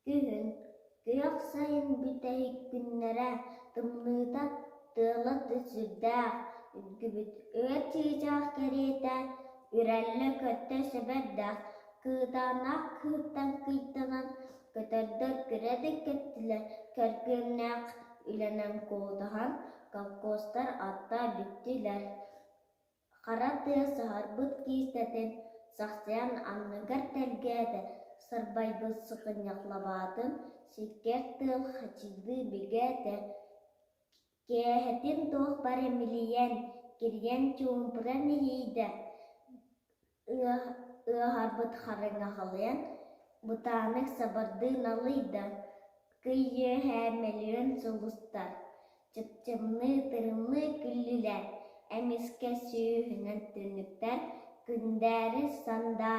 Күһүн, кыйок сайын бүтәйик күннәрә, тымныыта тыала түсүрдээх, үргүбүт ыар чыычаах кэриэтэ, үрэллэ көттө сөбөрдөөх, кыытааннаах кыыттан кыйтанан, көтөрдөр күрэдик кэттилэр, кэргыаннаах үлэнэн куотаһан, колхозтар аттаа бүттүлэр. Хара тыа саһарбыт киистэтин, сахсыан анныгар тэлгээтэ, сырбайбыт сыкынньахлабаатын, сиккэр тыал хачыйдыы бигээтэ. Киэһэтин туох бар эмилийэн, кирийэн чуумпуран иһиидэ, ыаһарбыт харыҥаһалыан, бутаанык сабардыын алыйда, кыййыа хээмэлиөн сулустар, чыпчымныы тырымныы күллүлэр, эмискэ сүүһүнэн түннүктэр, күндээри сандаах